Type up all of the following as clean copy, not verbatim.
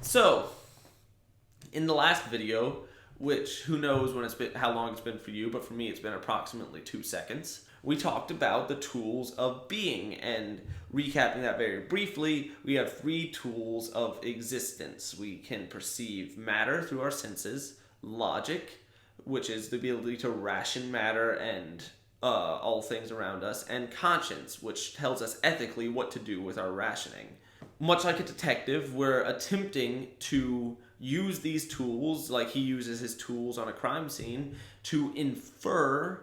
So, in the last video, which who knows when it's been, how long it's been for you, but for me it's been approximately 2 seconds. We talked about the tools of being, and recapping that very briefly, we have 3 tools of existence. We can perceive matter through our senses, logic, which is the ability to ration matter and all things around us, and conscience, which tells us ethically what to do with our rationing. Much like a detective, we're attempting to use these tools, like he uses his tools on a crime scene, to infer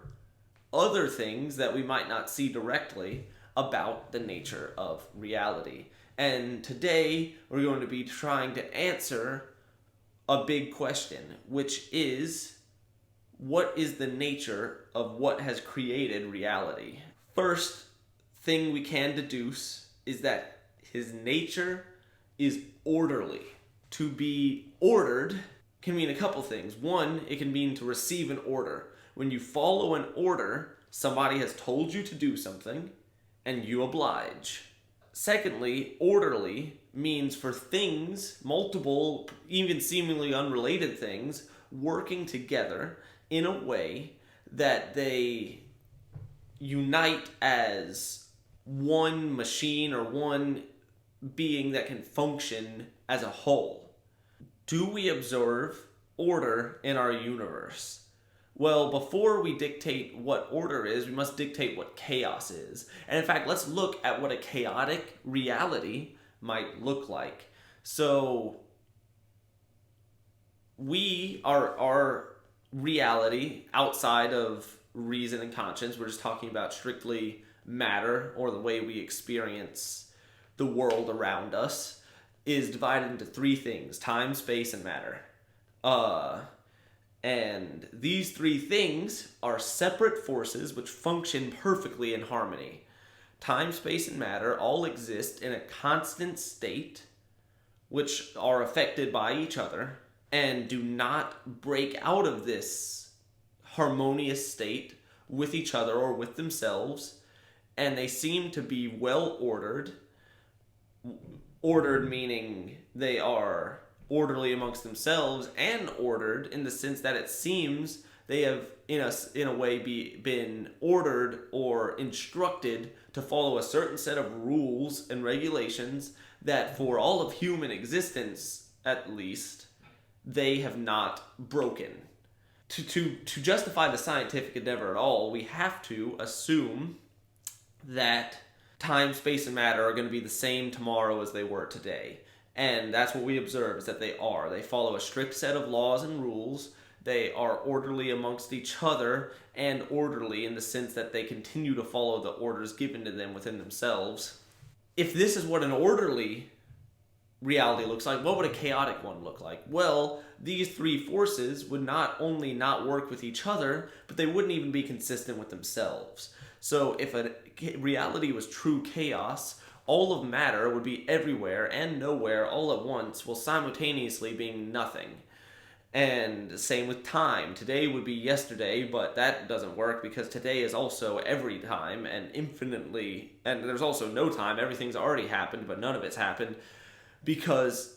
other things that we might not see directly about the nature of reality. And today, we're going to be trying to answer a big question, which is, what is the nature of what has created reality? First thing we can deduce is that his nature is orderly. To be ordered can mean a couple things. One, it can mean to receive an order. When you follow an order, somebody has told you to do something, and you oblige. Secondly, orderly means for things, multiple, even seemingly unrelated things, working together in a way that they unite as one machine or one being that can function as a whole. Do we observe order in our universe? Well, before we dictate what order is, we must dictate what chaos is. And in fact, let's look at what a chaotic reality might look like. So, our reality outside of reason and conscience, we're just talking about strictly matter or the way we experience the world around us, is divided into 3 things: time, space, and matter. And these 3 things are separate forces which function perfectly in harmony. Time, space, and matter all exist in a constant state, which are affected by each other, and do not break out of this harmonious state with each other or with themselves, and they seem to be well ordered. Ordered meaning they are orderly amongst themselves, and ordered in the sense that it seems they have in a way been ordered or instructed to follow a certain set of rules and regulations that for all of human existence, at least, they have not broken. To justify the scientific endeavor at all, we have to assume that time, space, and matter are going to be the same tomorrow as they were today. And that's what we observe, is that they are. They follow a strict set of laws and rules. They are orderly amongst each other, and orderly in the sense that they continue to follow the orders given to them within themselves. If this is what an orderly reality looks like, what would a chaotic one look like? Well, these 3 forces would not only not work with each other, but they wouldn't even be consistent with themselves. So if a reality was true chaos, all of matter would be everywhere and nowhere all at once, while simultaneously being nothing. And same with time. Today would be yesterday, but that doesn't work because today is also every time and infinitely, and there's also no time. Everything's already happened, but none of it's happened, because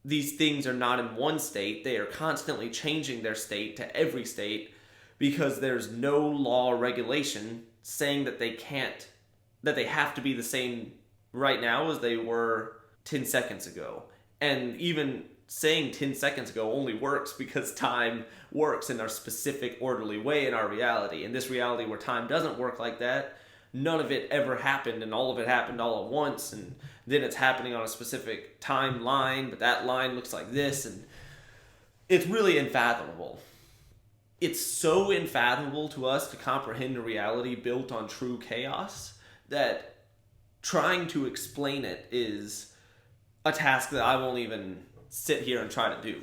these things are not in one state. They are constantly changing their state to every state, because there's no law or regulation saying that they have to be the same right now as they were 10 seconds ago. And even saying 10 seconds ago only works because time works in our specific orderly way in our reality. In this reality where time doesn't work like that, none of it ever happened, and all of it happened all at once, and then it's happening on a specific timeline, but that line looks like this, and it's really unfathomable. It's so unfathomable to us to comprehend a reality built on true chaos that trying to explain it is a task that I won't even sit here and try to do.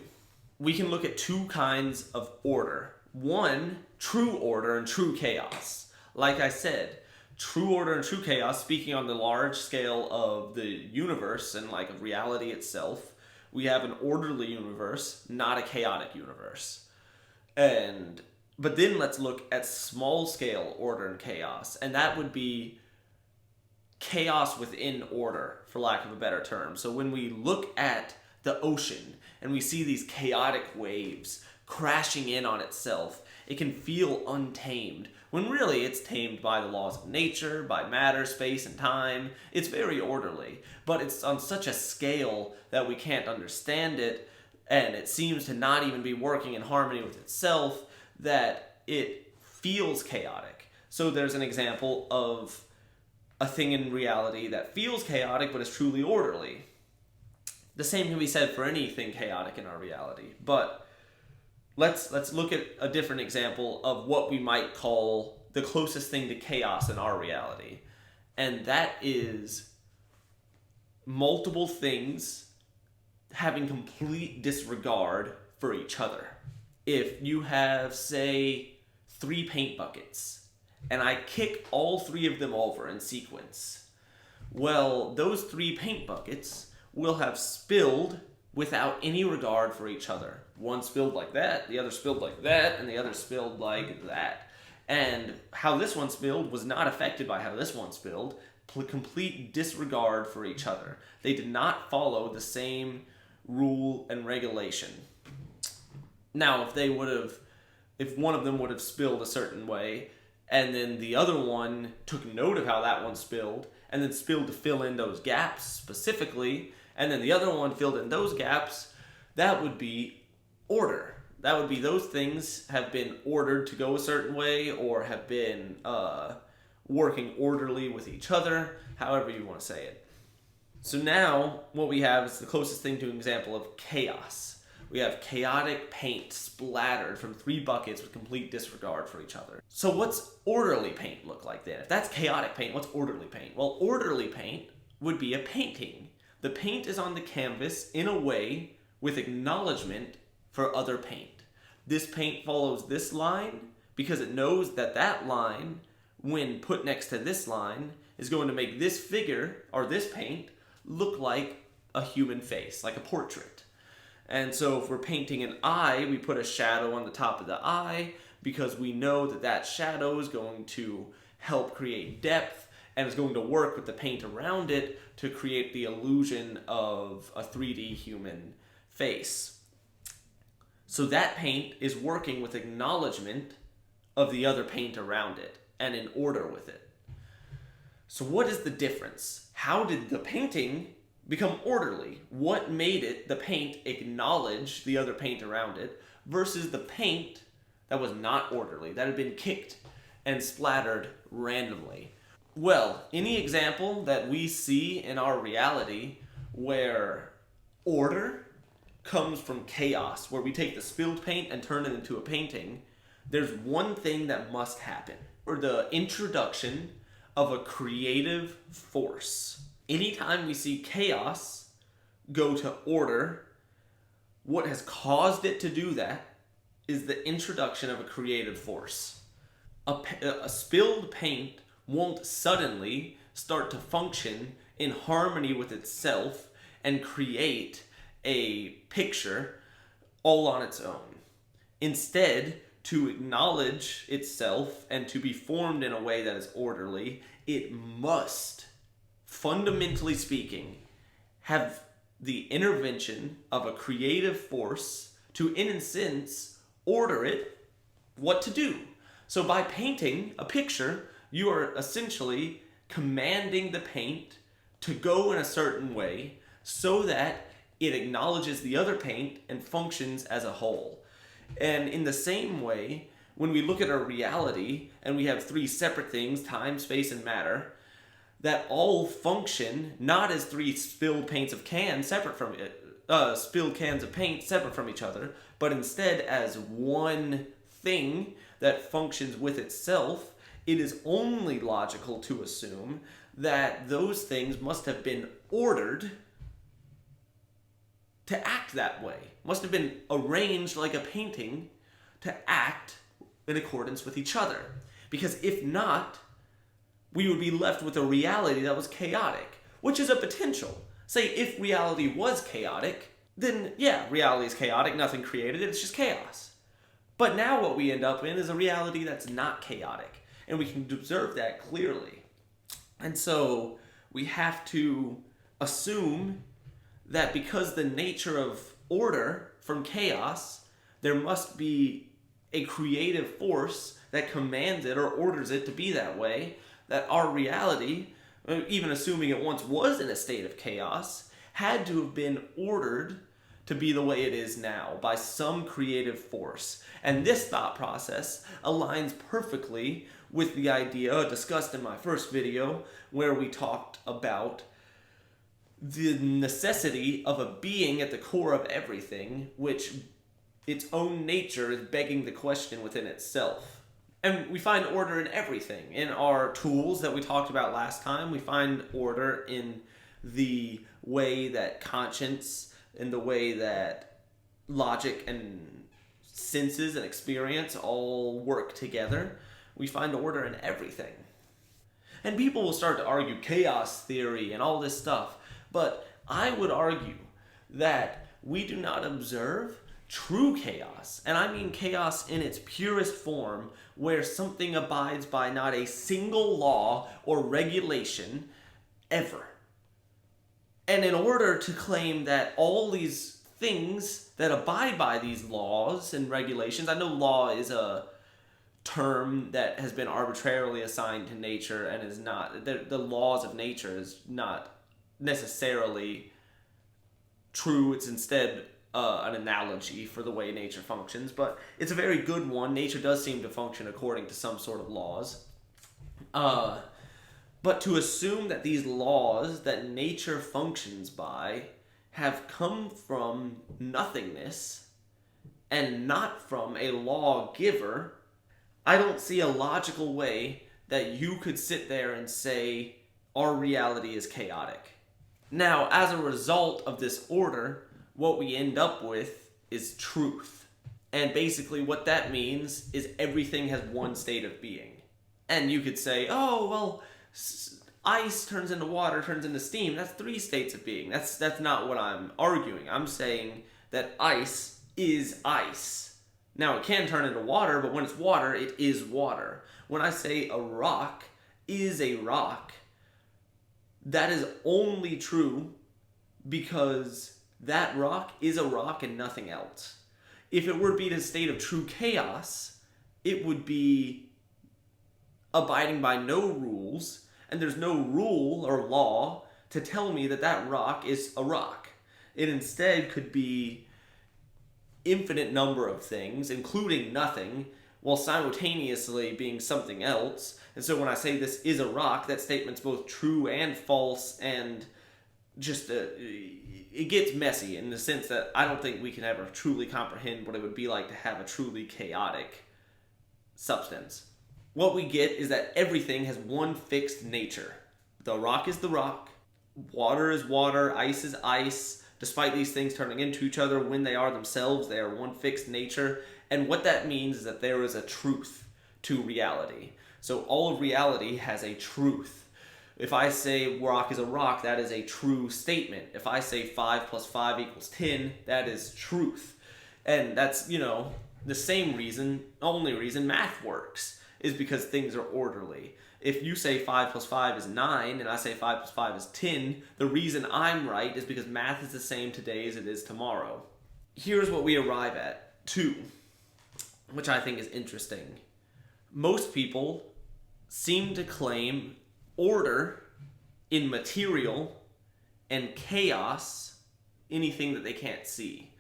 We can look at 2 kinds of order. One, true order and true chaos. Like I said, true order and true chaos, speaking on the large scale of the universe and like of reality itself, we have an orderly universe, not a chaotic universe. But then let's look at small scale order and chaos, and that would be chaos within order, for lack of a better term. So when we look at the ocean and we see these chaotic waves crashing in on itself, it can feel untamed, when really it's tamed by the laws of nature, by matter, space, and time. It's very orderly, but it's on such a scale that we can't understand it, and it seems to not even be working in harmony with itself, that it feels chaotic. So there's an example of a thing in reality that feels chaotic but is truly orderly. The same can be said for anything chaotic in our reality, but let's look at a different example of what we might call the closest thing to chaos in our reality. And that is multiple things having complete disregard for each other. If you have, say, 3 paint buckets, and I kick all 3 of them over in sequence, well, those 3 paint buckets will have spilled without any regard for each other. One spilled like that, the other spilled like that, and the other spilled like that. And how this one spilled was not affected by how this one spilled. Complete disregard for each other. They did not follow the same rule and regulation. Now, if one of them would have spilled a certain way, and then the other one took note of how that one spilled, and then spilled to fill in those gaps specifically, and then the other one filled in those gaps, that would be order. That would be those things have been ordered to go a certain way, or have been working orderly with each other, however you want to say it. So now what we have is the closest thing to an example of chaos. We have chaotic paint splattered from 3 buckets with complete disregard for each other. So what's orderly paint look like then? If that's chaotic paint, what's orderly paint? Well, orderly paint would be a painting. The paint is on the canvas in a way with acknowledgement for other paint. This paint follows this line because it knows that that line, when put next to this line, is going to make this figure, or this paint, look like a human face, like a portrait. And so if we're painting an eye, we put a shadow on the top of the eye because we know that that shadow is going to help create depth and is going to work with the paint around it to create the illusion of a 3D human face. So that paint is working with acknowledgement of the other paint around it and in order with it. So what is the difference? How did the painting become orderly? What made it, the paint, acknowledge the other paint around it versus the paint that was not orderly, that had been kicked and splattered randomly? Well, any example that we see in our reality where order comes from chaos, where we take the spilled paint and turn it into a painting, there's one thing that must happen, or the introduction of a creative force. Anytime we see chaos go to order, what has caused it to do that is the introduction of a creative force. A spilled paint won't suddenly start to function in harmony with itself and create a picture all on its own. Instead, to acknowledge itself and to be formed in a way that is orderly, it must, fundamentally speaking, have the intervention of a creative force to, in a sense, order it what to do. So by painting a picture, you are essentially commanding the paint to go in a certain way so that it acknowledges the other paint and functions as a whole. And in the same way, when we look at our reality and we have 3 separate things, time, space, and matter, that all function not as 3 spilled paints of cans separate from it, spilled cans of paint separate from each other, but instead as one thing that functions with itself, it is only logical to assume that those things must have been ordered to act that way, must have been arranged like a painting to act in accordance with each other. Because if not, we would be left with a reality that was chaotic, which is a potential. Say, if reality was chaotic, then yeah, reality is chaotic, nothing created it, it's just chaos. But now what we end up in is a reality that's not chaotic, and we can observe that clearly. And so we have to assume that because the nature of order from chaos, there must be a creative force that commands it or orders it to be that way, that our reality, even assuming it once was in a state of chaos, had to have been ordered to be the way it is now by some creative force. And this thought process aligns perfectly with the idea discussed in my first video, where we talked about the necessity of a being at the core of everything, which its own nature is begging the question within itself. And we find order in everything. In our tools that we talked about last time, we find order in the way that conscience, in the way that logic and senses and experience all work together. We find order in everything. And people will start to argue chaos theory and all this stuff, but I would argue that we do not observe true chaos, and I mean chaos in its purest form, where something abides by not a single law or regulation ever. And in order to claim that all these things that abide by these laws and regulations, I know law is a term that has been arbitrarily assigned to nature and is not, the laws of nature is not necessarily true. It's instead an analogy for the way nature functions, but it's a very good one. Nature does seem to function according to some sort of laws. But to assume that these laws that nature functions by have come from nothingness and not from a lawgiver, I don't see a logical way that you could sit there and say our reality is chaotic. Now, as a result of this order, what we end up with is truth. And basically what that means is everything has one state of being. And you could say, oh, well, ice turns into water, turns into steam. That's 3 states of being. That's not what I'm arguing. I'm saying that ice is ice. Now, it can turn into water, but when it's water, it is water. When I say a rock is a rock, that is only true because that rock is a rock and nothing else. If it were to be in a state of true chaos, it would be abiding by no rules, and there's no rule or law to tell me that that rock is a rock. It instead could be infinite number of things, including nothing, while simultaneously being something else. And so when I say this is a rock, that statement's both true and false, and just it gets messy in the sense that I don't think we can ever truly comprehend what it would be like to have a truly chaotic substance. What we get is that everything has one fixed nature. The rock is the rock, water is water, ice is ice. Despite these things turning into each other, when they are themselves, they are one fixed nature. And what that means is that there is a truth to reality. So all of reality has a truth. If I say rock is a rock, that is a true statement. If I say 5 plus 5 equals 10, that is truth. And that's, the same reason, only reason math works, is because things are orderly. If you say 5 plus 5 is 9, and I say 5 plus 5 is 10, the reason I'm right is because math is the same today as it is tomorrow. Here's what we arrive at, too, which I think is interesting. Most people seem to claim order in material and chaos, anything that they can't see.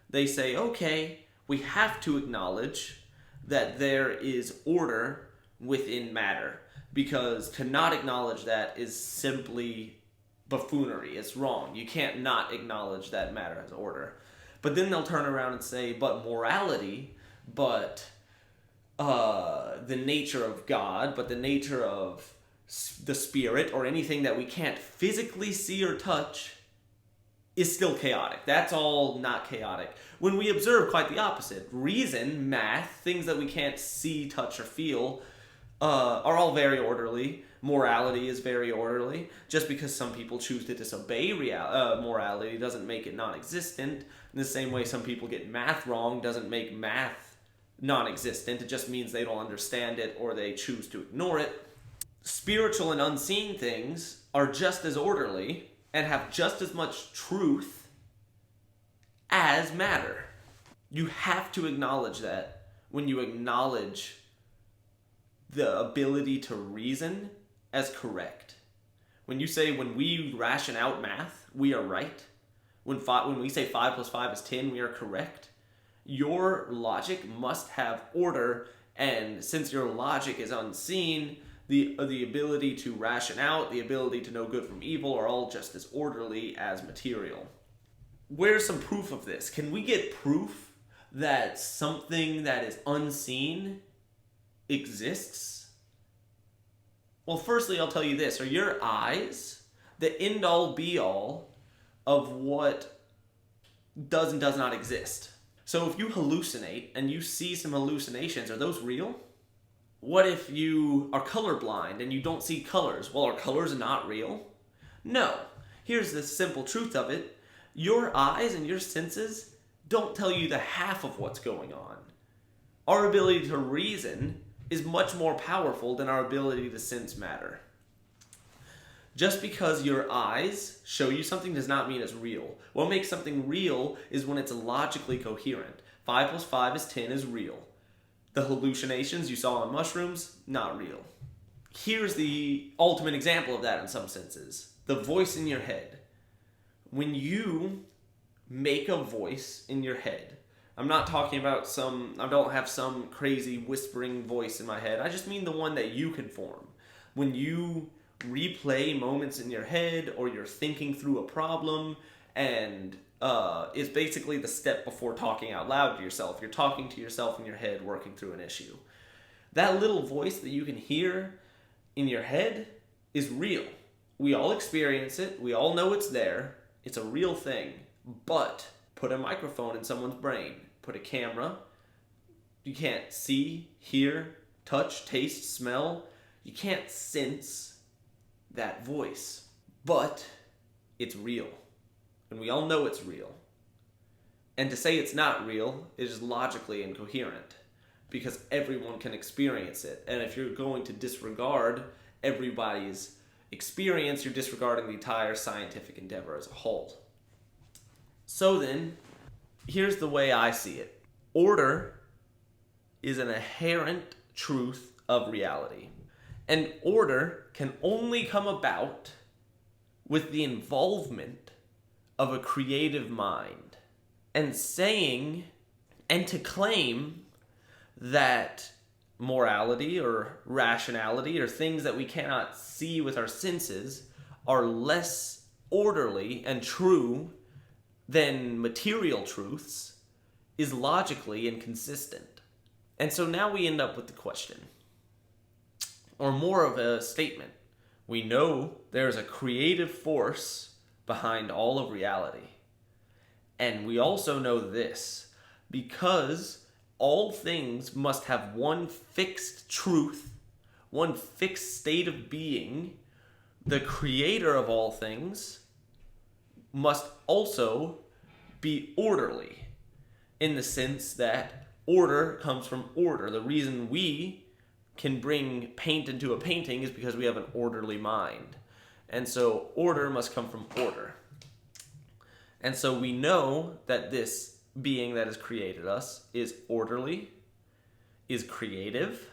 They say, okay, we have to acknowledge that there is order within matter, because to not acknowledge that is simply buffoonery. It's wrong. You can't not acknowledge that matter has order. But then they'll turn around and say, but morality, but the nature of God, but the nature of the spirit, or anything that we can't physically see or touch, is still chaotic. That's all not chaotic. When we observe quite the opposite. Reason, math, things that we can't see, touch, or feel, are all very orderly. Morality is very orderly. Just because some people choose to disobey morality doesn't make it non-existent. In the same way some people get math wrong doesn't make math non-existent. It just means they don't understand it or they choose to ignore it. Spiritual and unseen things are just as orderly and have just as much truth as matter. You have to acknowledge that when you acknowledge the ability to reason as correct. When you say, when we ration out math, we are right. When we say 5 plus 5 is 10, we are correct. Your logic must have order, and since your logic is unseen, the ability to ration out, the ability to know good from evil are all just as orderly as material. Where's some proof of this? Can we get proof that something that is unseen exists? Well, firstly, I'll tell you this. Are your eyes the end-all be-all of what does and does not exist? So if you hallucinate and you see some hallucinations, are those real? What if you are colorblind and you don't see colors? Well, are colors not real? No. Here's the simple truth of it. Your eyes and your senses don't tell you the half of what's going on. Our ability to reason is much more powerful than our ability to sense matter. Just because your eyes show you something does not mean it's real. What makes something real is when it's logically coherent. 5 plus 5 is 10 is real. The hallucinations you saw on mushrooms, not real. Here's the ultimate example of that in some senses. The voice in your head. When you make a voice in your head, I'm not talking about I don't have some crazy whispering voice in my head. I just mean the one that you can form. When you replay moments in your head, or you're thinking through a problem, and it's basically the step before talking out loud to yourself. You're talking to yourself in your head, working through an issue. That little voice that you can hear in your head is real. We all experience it. We all know it's there. It's a real thing. But put a microphone in someone's brain. Put a camera. You can't see, hear, touch, taste, smell. You can't sense that voice. But it's real. And we all know it's real. And to say it's not real is logically incoherent, because everyone can experience it. And if you're going to disregard everybody's experience, you're disregarding the entire scientific endeavor as a whole. So then, here's the way I see it. Order is an inherent truth of reality. And order can only come about with the involvement of a creative mind. And to claim that morality or rationality or things that we cannot see with our senses are less orderly and true than material truths is logically inconsistent. And so now we end up with the question, or more of a statement. We know there's a creative force behind all of reality. And we also know this, because all things must have one fixed truth, one fixed state of being, the creator of all things must also be orderly, in the sense that order comes from order. The reason we can bring paint into a painting is because we have an orderly mind. And so order must come from order. And so we know that this being that has created us is orderly, is creative,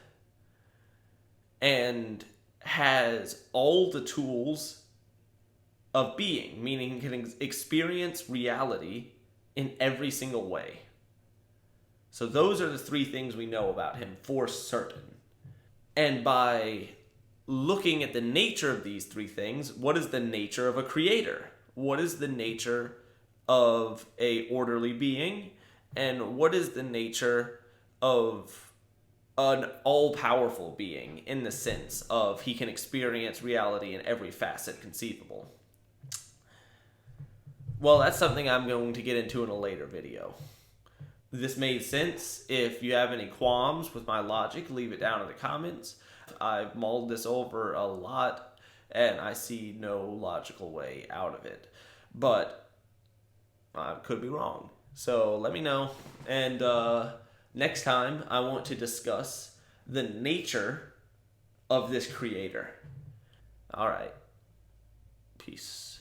and has all the tools of being, meaning can experience reality in every single way. So those are the three things we know about him for certain. And by looking at the nature of these three things, what is the nature of a creator? What is the nature of a orderly being? And what is the nature of an all-powerful being, in the sense of he can experience reality in every facet conceivable? Well, that's something I'm going to get into in a later video. This made sense. If you have any qualms with my logic, leave it down in the comments. I've mulled this over a lot, and I see no logical way out of it. But I could be wrong. So let me know. And next time, I want to discuss the nature of this creator. All right. Peace.